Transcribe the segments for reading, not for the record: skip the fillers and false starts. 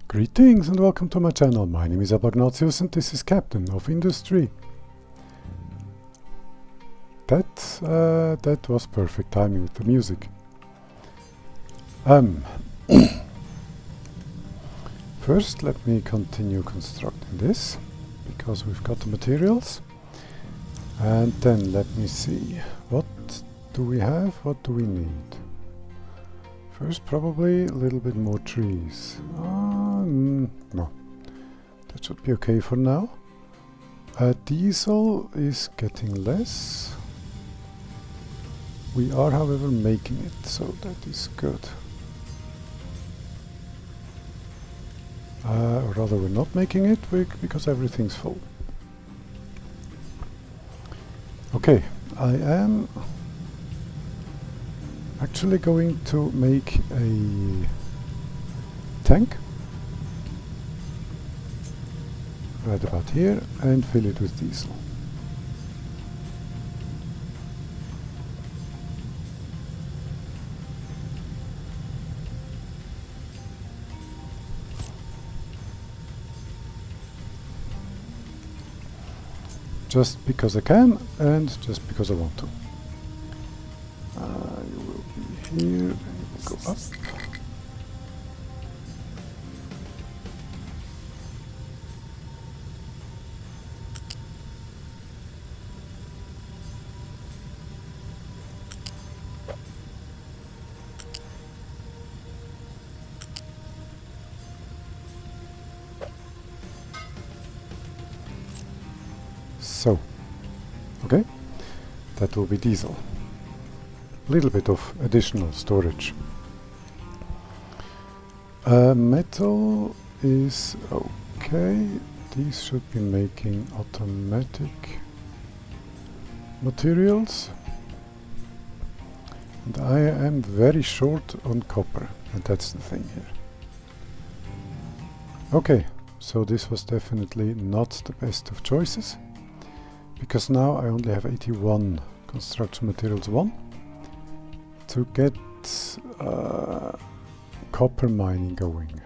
Greetings and welcome to my channel. My name is Abagnatius and this is Captain of Industry. That was perfect timing with the music. First let me continue constructing this, because we've got the materials. And then let me see, what do we have, what do we need? First probably a little bit more trees. No, that should be okay for now. Diesel is getting less. We are however making it, so that is good. Or rather we're not making it because everything's full. Okay, I am actually going to make a tank right about here and fill it with diesel. Just because I can and just because I want to. You will be here and you will go up. So, okay, that will be diesel. A little bit of additional storage. Metal is okay. These should be making automatic materials. And I am very short on copper, and that's the thing here. Okay, so this was definitely not the best of choices, because now I only have 81 construction materials 1 to get copper mining going.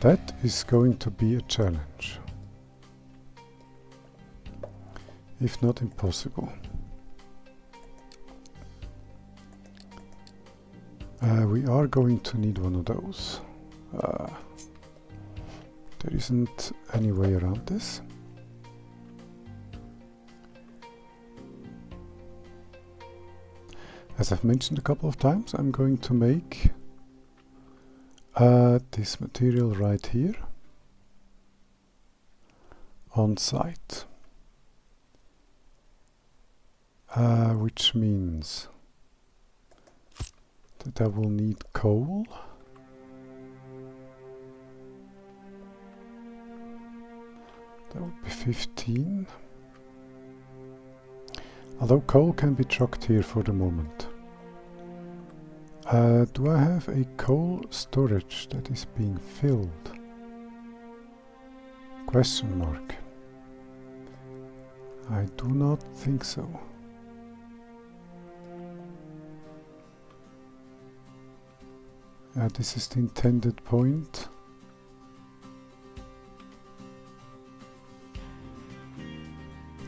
That is going to be a challenge, if not impossible. We are going to need one of those. There isn't any way around this. As I've mentioned a couple of times, I'm going to make this material right here on site, which means that I will need coal, that would be 15. Although coal can be trucked here for the moment. Do I have a coal storage that is being filled? Question mark. I do not think so. This is the intended point.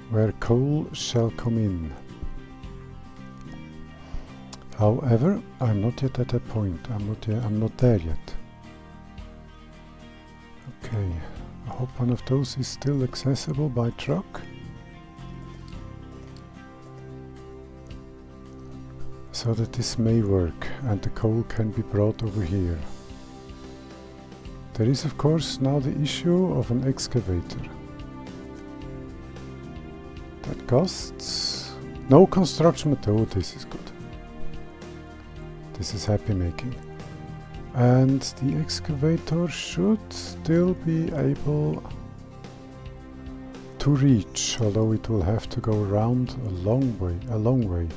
Where coal shall come in. However, I'm not yet at that point. I'm not there yet. Okay, I hope one of those is still accessible by truck. So that this may work and the coal can be brought over here. There is of course now the issue of an excavator. That costs no construction material. This is good. This is happy making. And the excavator should still be able to reach, although it will have to go around a long way.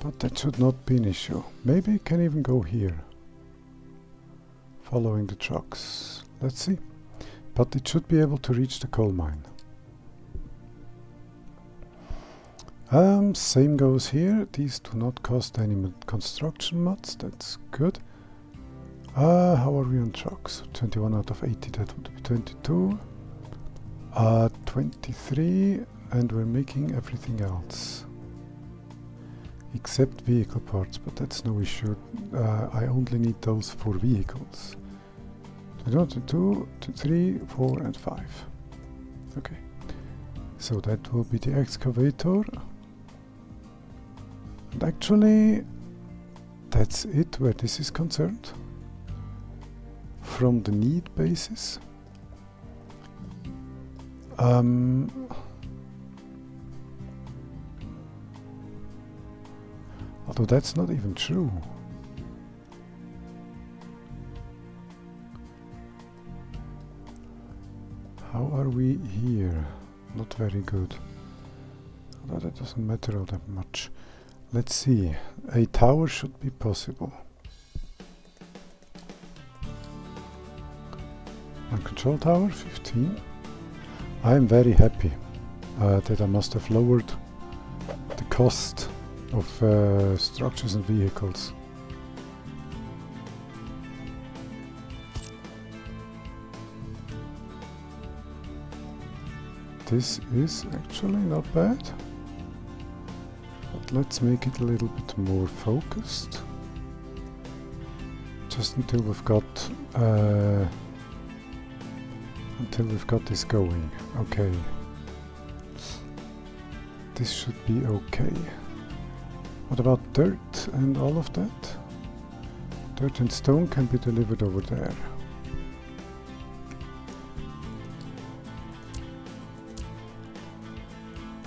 But that should not be an issue. Maybe it can even go here, following the trucks. Let's see. But it should be able to reach the coal mine. Same goes here. These do not cost any construction mods. That's good. How are we on trucks? 21 out of 80, that would be 22. 23, and we're making everything else. Except vehicle parts, but that's no issue. I only need those for vehicles. 21, 22, 23, 4 and 5. Okay. So that will be the excavator. And actually, that's it where this is concerned. From the need basis. Although that's not even true. How are we here? Not very good. Although that doesn't matter all that much. Let's see. A tower should be possible. And control tower 15. I am very happy that I must have lowered the cost of structures and vehicles. This is actually not bad, but let's make it a little bit more focused, just until we've got this going. Okay, this should be okay. What about dirt and all of that? Dirt and stone can be delivered over there.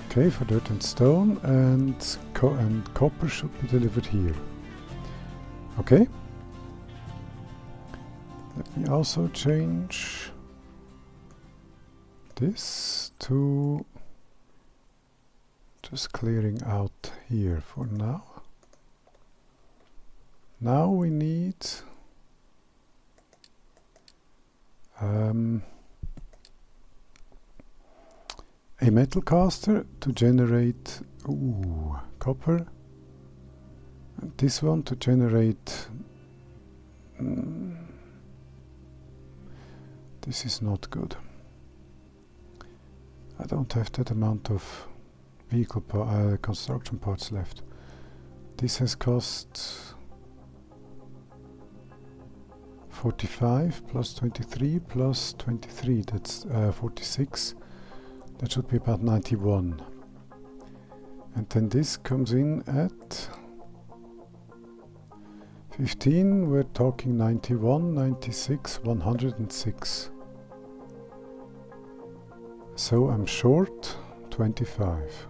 Okay, for dirt and stone, and copper should be delivered here. Okay. Let me also change this to just clearing out here for now. Now we need a metal caster to generate copper, and this one to generate this is not good. I don't have that amount of vehicle construction parts left. This has cost 45 plus 23 plus 23, that's 46. That should be about 91. And then this comes in at 15, we're talking 91, 96, 106. So I'm short 25.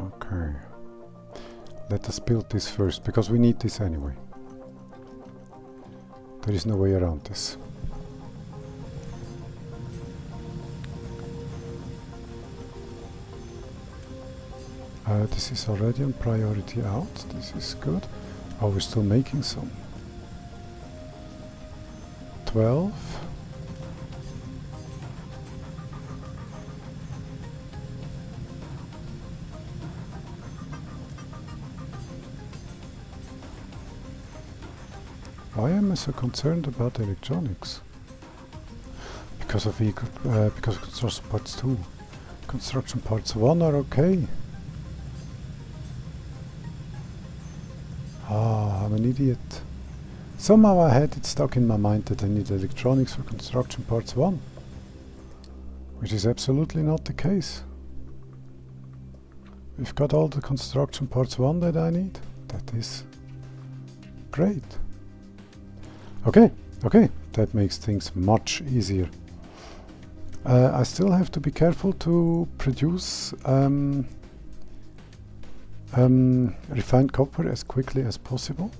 Okay. Let us build this first, because we need this anyway. There is no way around this. This is already on priority out. This is good. Oh, we're still making some. 12. Why am I so concerned about electronics? Because of because of construction parts 2. Construction parts 1 are okay. Ah, I'm an idiot. Somehow I had it stuck in my mind that I need electronics for construction parts 1. Which is absolutely not the case. We've got all the construction parts 1 that I need. That is great. Okay, that makes things much easier. I still have to be careful to produce refined copper as quickly as possible,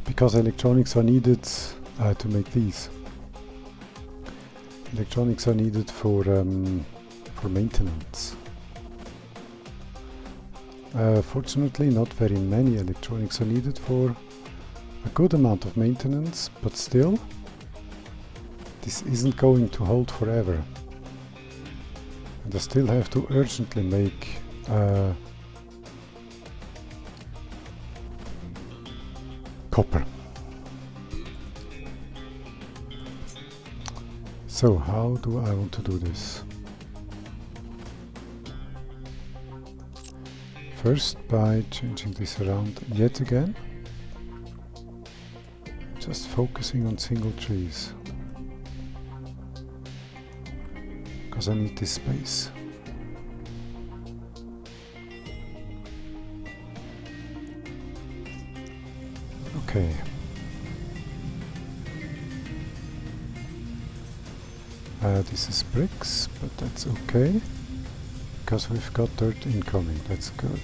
because electronics are needed to make these. Electronics are needed for maintenance. Fortunately, not very many electronics are needed for a good amount of maintenance, but still, this isn't going to hold forever. And And I still have to urgently make copper. So how do I want to do this? First by changing this around yet again. Just focusing on single trees. Because I need this space. Okay. This is bricks, but that's okay. Because we've got dirt incoming, that's good.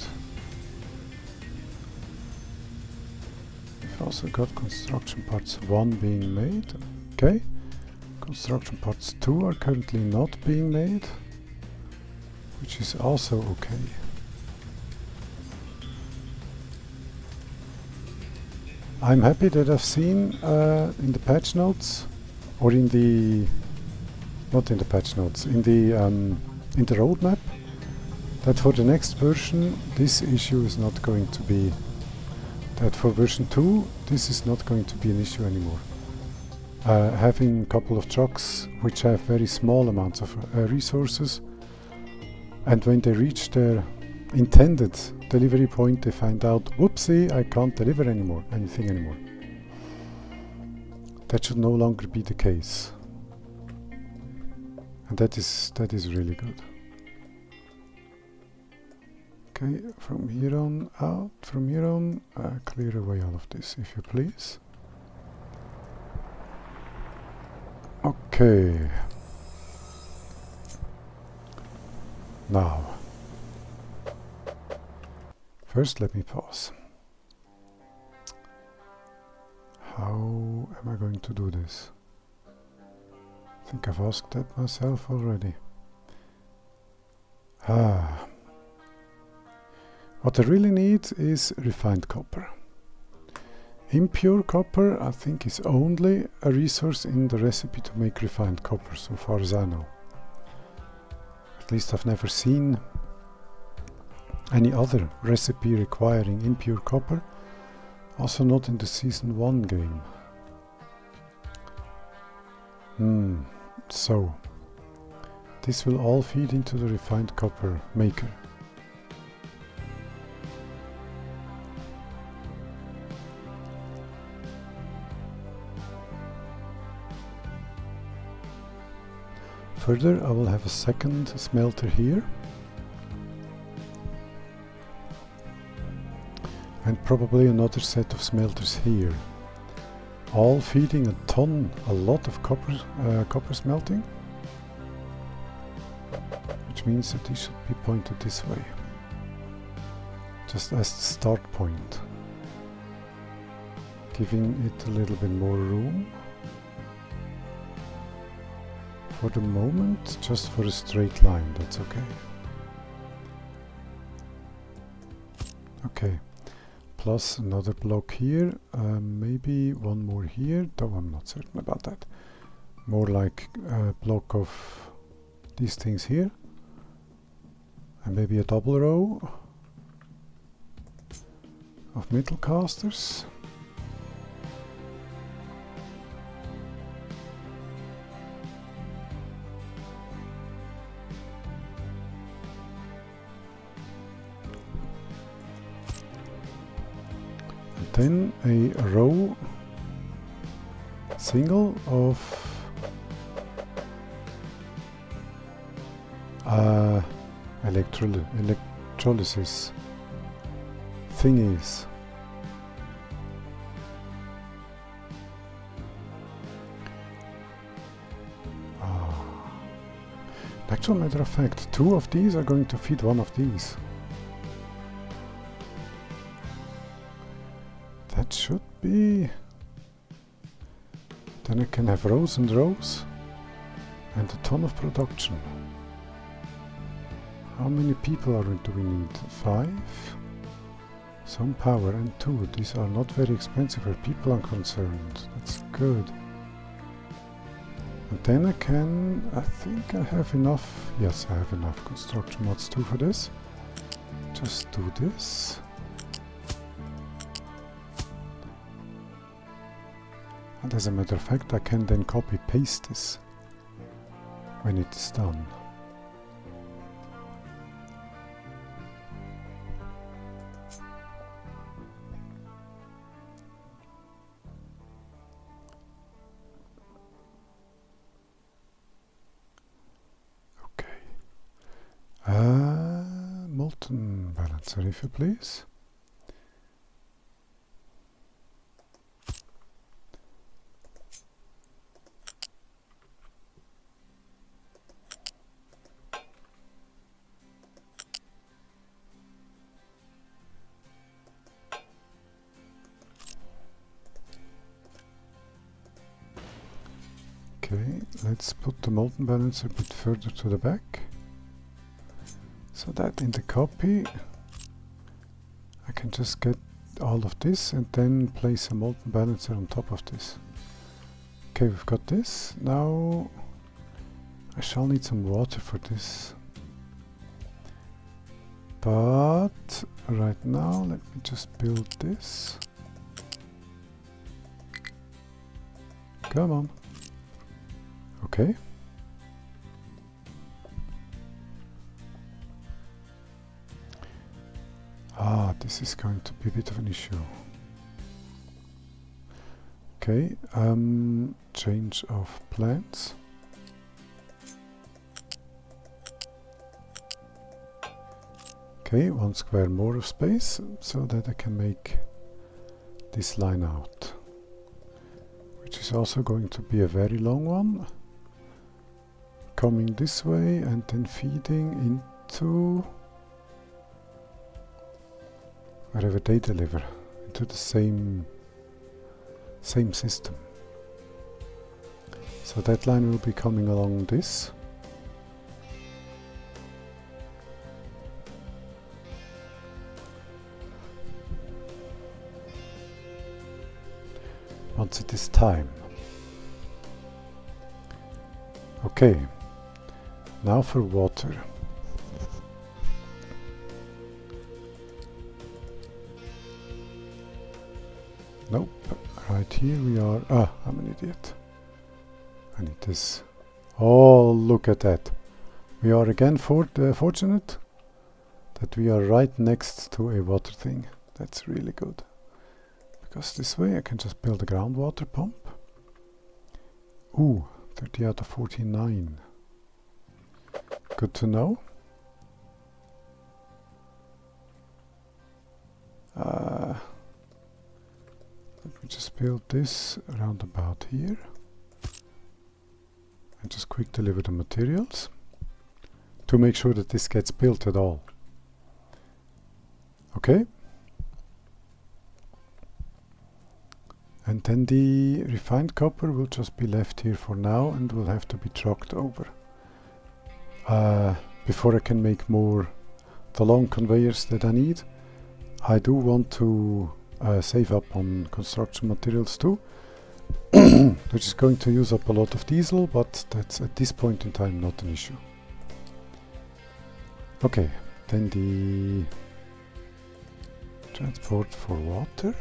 We've also got construction parts 1 being made, okay. Construction parts 2 are currently not being made, which is also okay. I'm happy that I've seen in the patch notes, or in the, not in the patch notes, in the roadmap, that for the next version this issue is not going to be, that for version 2 this is not going to be an issue anymore. Having a couple of trucks which have very small amounts of resources, and when they reach their intended delivery point they find out, whoopsie, I can't deliver anything anymore. That should no longer be the case. And that is really good. Okay, from here on out, from here on, clear away all of this, if you please. Okay. Now, first let me pause. How am I going to do this? I think I've asked that myself already. What I really need is refined copper. Impure copper, I think, is only a resource in the recipe to make refined copper, so far as I know. At least I've never seen any other recipe requiring impure copper, also not in the Season 1 game. So, this will all feed into the refined copper maker. Further, I will have a second smelter here, and probably another set of smelters here, all feeding a lot of copper smelting, which means that these should be pointed this way, just as the start point, giving it a little bit more room. For the moment, just for a straight line, that's okay. Okay, plus another block here, maybe one more here, though I'm not certain about that. More like a block of these things here, and maybe a double row of middle casters. Then a row single of electrolysis thingies. Actual matter of fact, 2 of these are going to feed one of these. That should be... Then I can have rows and rows and a ton of production. How many people do we need? 5? Some power and 2. These are not very expensive where people are concerned. That's good. And then I think I have enough, yes, I have enough construction mods too for this. Just do this. And as a matter of fact, I can then copy paste this when it is done. Molten balancer, if you please. Okay, let's put the molten balancer a bit further to the back. So that in the copy I can just get all of this and then place a molten balancer on top of this. Okay, we've got this. Now I shall need some water for this. But right now let me just build this. Come on. Okay. This is going to be a bit of an issue. Okay, change of plans. Okay, 1 square more of space so that I can make this line out, which is also going to be a very long one, coming this way and then feeding into wherever they deliver, into the same system. So that line will be coming along this. Once it is time. Okay, now for water. Nope, right here we are. I'm an idiot. I need this. Oh, look at that. We are again fortunate that we are right next to a water thing. That's really good. Because this way I can just build a groundwater pump. Ooh, 30 out of 49. Good to know. Let me just build this around about here. And just quick deliver the materials to make sure that this gets built at all. Okay. And then the refined copper will just be left here for now and will have to be trucked over. Before I can make more the long conveyors that I need, I do want to save up on construction materials too, which is going to use up a lot of diesel, but that's at this point in time not an issue. Okay, then the transport for water.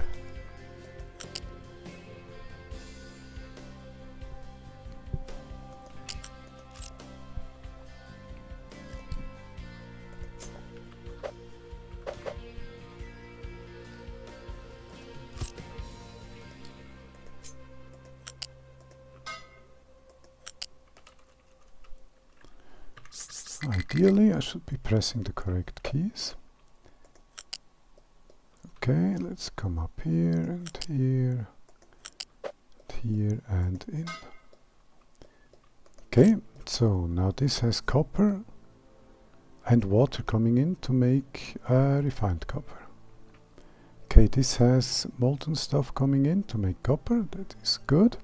Ideally, I should be pressing the correct keys. Okay, let's come up here and here, and here and in. Okay, so now this has copper and water coming in to make refined copper. Okay, this has molten stuff coming in to make copper. That is good.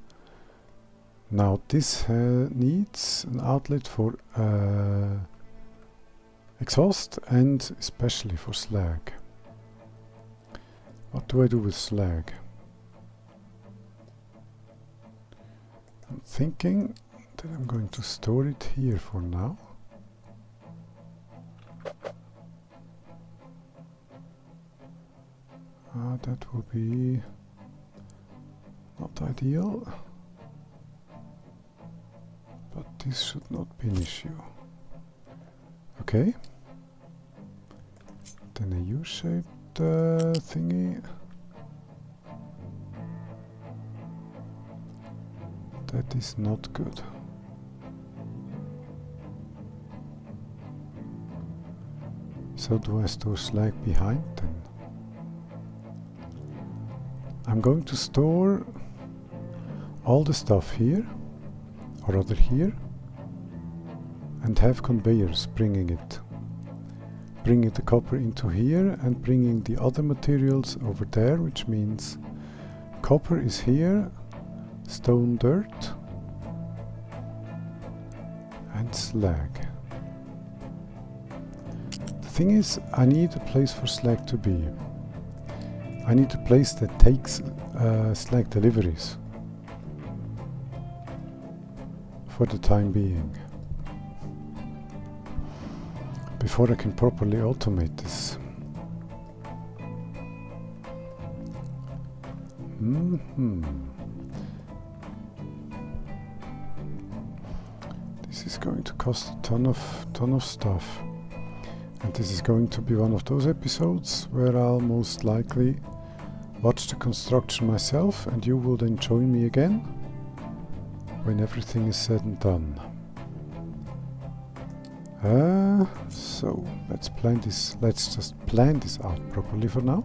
Now this needs an outlet for exhaust and especially for slag. What do I do with slag? I'm thinking Then I'm going to store it here for now. That will be not ideal, but this should not be an issue. Okay. Then a U-shaped thingy. That is not good. So do I store slag behind then? I'm going to store all the stuff here, or rather here, and have conveyors bringing it. Bringing the copper into here and bringing the other materials over there, which means copper is here, stone, dirt, and slag. The thing is, I need a place for slag to be. I need a place that takes slag deliveries for the time being, before I can properly automate this. This is going to cost a ton of stuff, and this is going to be one of those episodes where I'll most likely watch the construction myself, and you will then join me again when everything is said and done. So let's plan this. Let's just plan this out properly for now.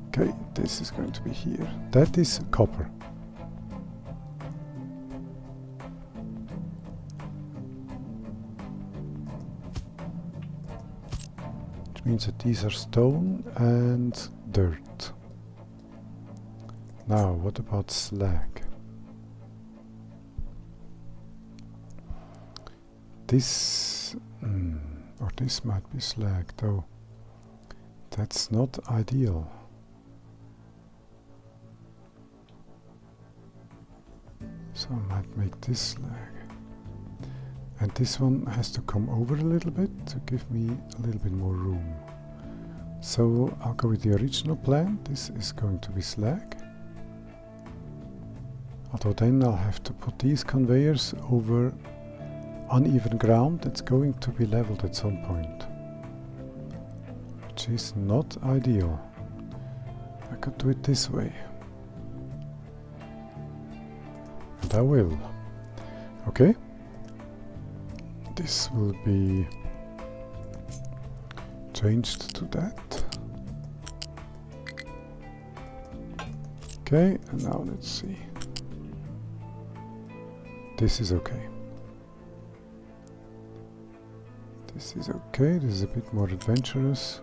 Okay, this is going to be here. That is copper. Which means that these are stone and dirt. Now, what about slag? This, or this might be slag, though. That's not ideal. So I might make this slag. And this one has to come over a little bit to give me a little bit more room. So I'll go with the original plan. This is going to be slag. Although then I'll have to put these conveyors over uneven ground that's going to be leveled at some point, which is not ideal. I could do it this way, and I will. Okay, this will be changed to that. Okay, and now let's see. This is okay. This is okay. This is a bit more adventurous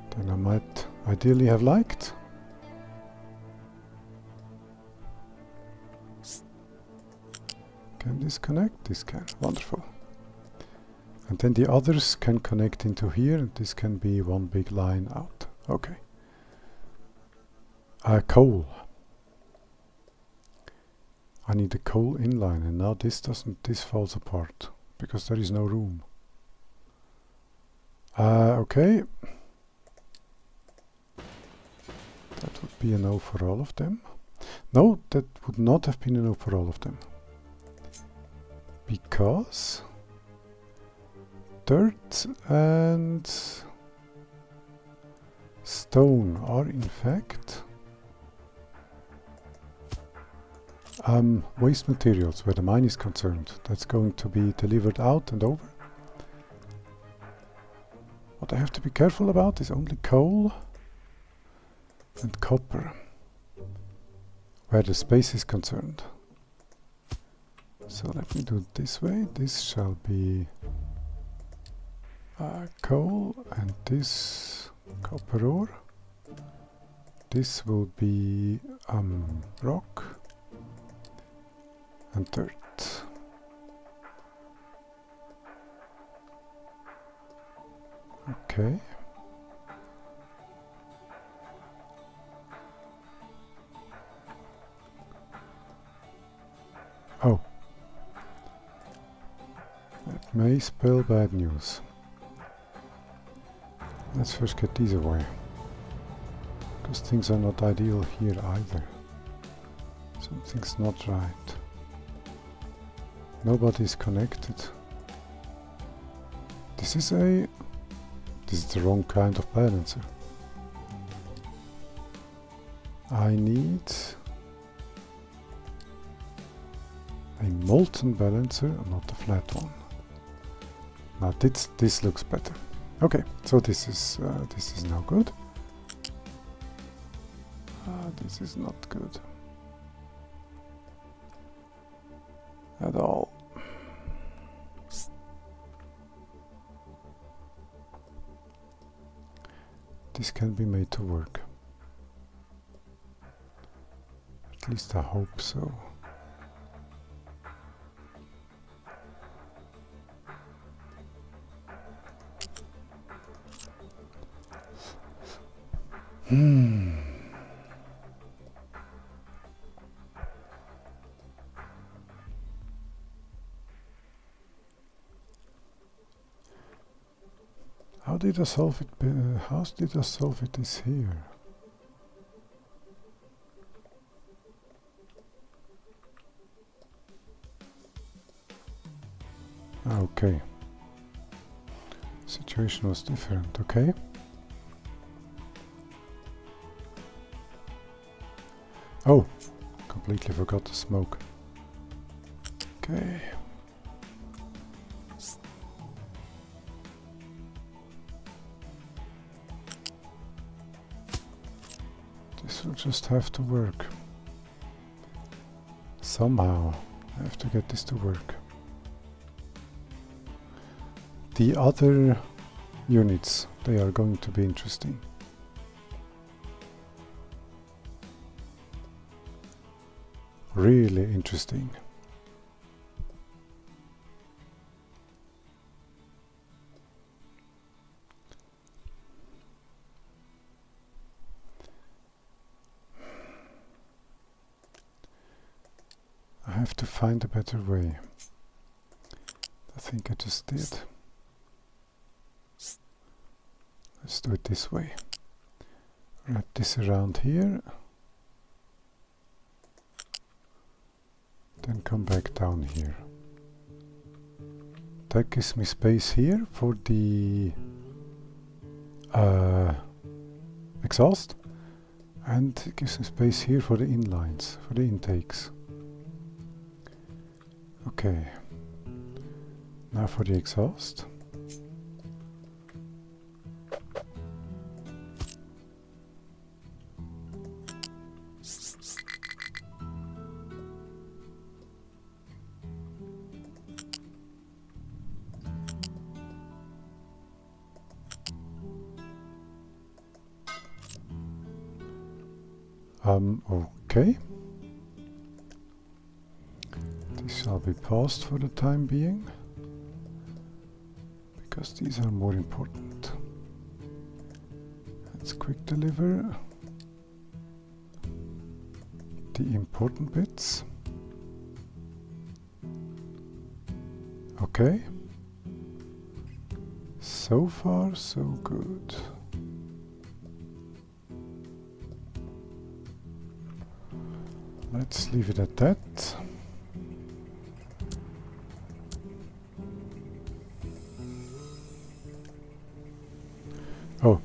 than I might ideally have liked. Can this connect? This can. Wonderful. And then the others can connect into here, and this can be one big line out. Okay. Coal. I need a coal inline, and now this falls apart because there is no room. Okay. That would be a no for all of them. No, that would not have been a no for all of them. Because dirt and stone are in fact waste materials where the mine is concerned. That's going to be delivered out and over. What I have to be careful about is only coal and copper where the space is concerned. So let me do it this way. This shall be coal, and this copper ore. This will be rock and dirt. Okay. Oh, may spell bad news. Let's first get these away, because things are not ideal here either. Something's not right. Nobody's connected. This is the wrong kind of balancer. I need a molten balancer, not a flat one. Now this looks better. Okay, so this is now good. This is not good at all. This can be made to work. At least I hope so. How did I solve it? How did I solve it is here? Okay. Situation was different, okay? Oh, completely forgot the smoke. Okay. This will just have to work. Somehow, I have to get this to work. The other units, they are going to be interesting. Really interesting. I have to find a better way. I think I just did. Let's do it this way. Wrap this around here. Then come back down here. That gives me space here for the exhaust, and it gives me space here for the inlines, for the intakes. Okay, now for the exhaust. Okay. This shall be paused for the time being, because these are more important. Let's quick deliver the important bits. Okay. So far, so good. Let's leave it at that. Oh.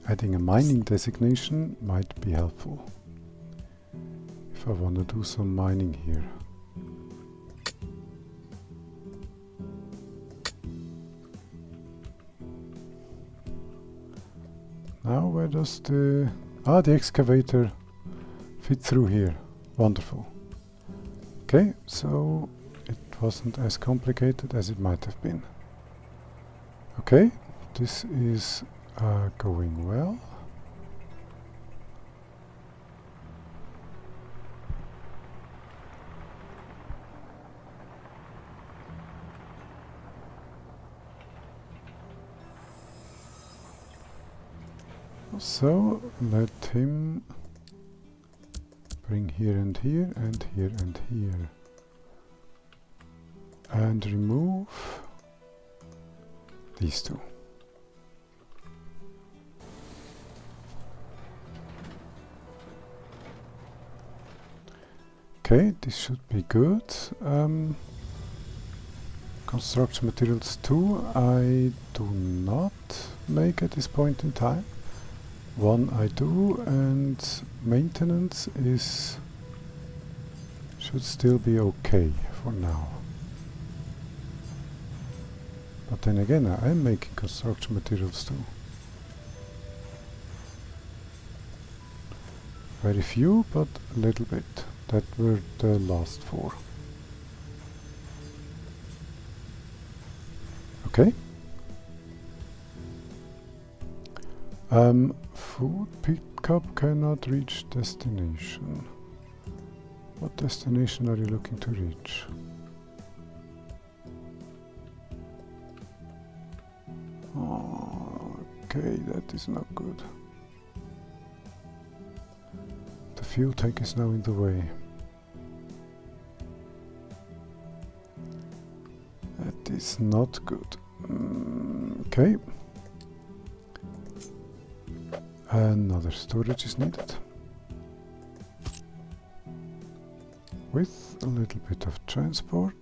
Adding a mining designation might be helpful if I want to do some mining here. Now where does the excavator fit through here? Wonderful. Okay, so it wasn't as complicated as it might have been. Okay, this is going well. So let him bring here and here and here and here. and remove these two. Okay, this should be good. Construction materials 2 I do not make at this point in time. 1 I do, and maintenance should still be okay for now. But then again, I am making construction materials too. Very few, but a little bit. That were the last 4. Okay. Food pickup cannot reach destination. What destination are you looking to reach? Okay, that is not good. The fuel tank is now in the way. That is not good. Okay. Another storage is needed. With a little bit of transport.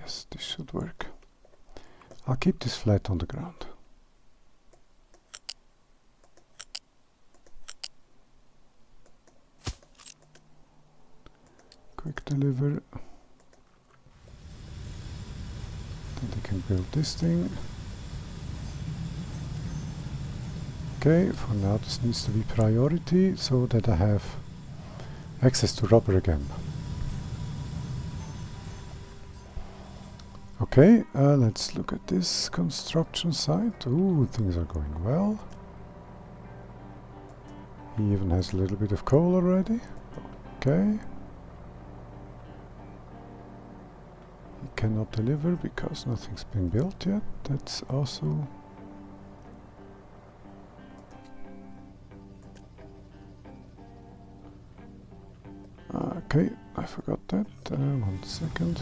Yes, this should work. I'll keep this flat on the ground. Quick deliver. Then they can build this thing. Okay, for now this needs to be priority so that I have access to rubber again. Okay, let's look at this construction site. Ooh, things are going well. He even has a little bit of coal already. Okay. He cannot deliver because nothing's been built yet. That's also... okay, I forgot that. 1 second.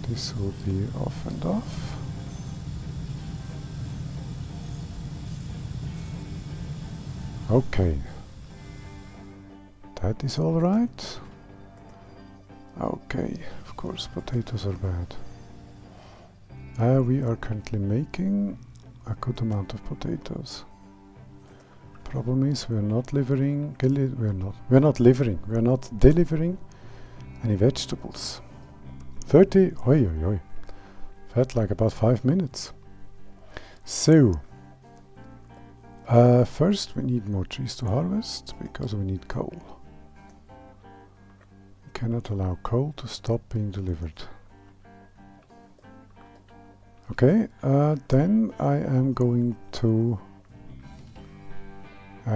This will be off and off. Okay. That is all right. Okay, of course, potatoes are bad. We are currently making a good amount of potatoes. Problem is we are not delivering any vegetables. 30, oi oi oi, felt like about 5 minutes. So, first we need more trees to harvest because we need coal. We cannot allow coal to stop being delivered. Okay, then I am going to...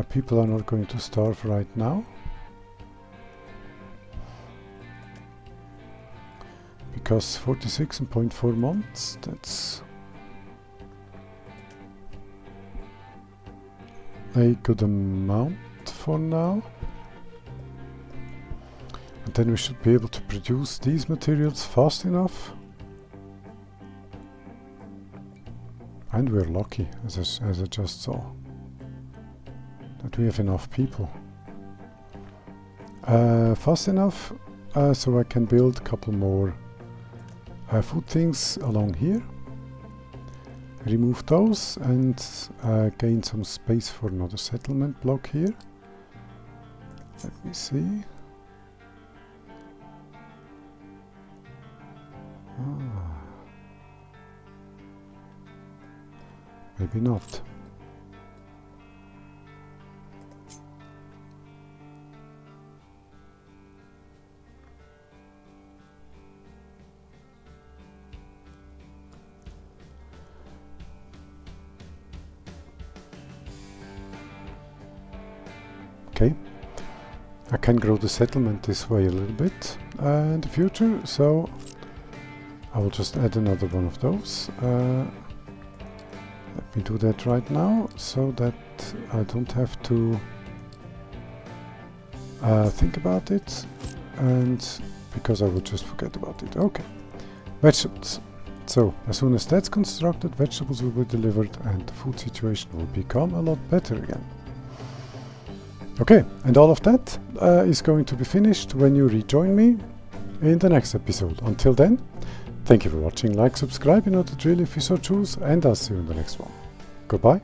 people are not going to starve right now. Because 46.4 months, that's a good amount for now. And then we should be able to produce these materials fast enough. And we're lucky, as I just saw, that we have enough people. Fast enough so I can build a couple more food things along here. Remove those and gain some space for another settlement block here. Let me see. Maybe not. Okay, I can grow the settlement this way a little bit in the future, so I will just add another one of those. Let me do that right now so that I don't have to think about it, and because I would just forget about it. Okay, vegetables. So as soon as that's constructed, vegetables will be delivered and the food situation will become a lot better again. Okay, and all of that is going to be finished when you rejoin me in the next episode. Until then, thank you for watching, like, subscribe in order to drill if you so choose, and I'll see you in the next one. Goodbye.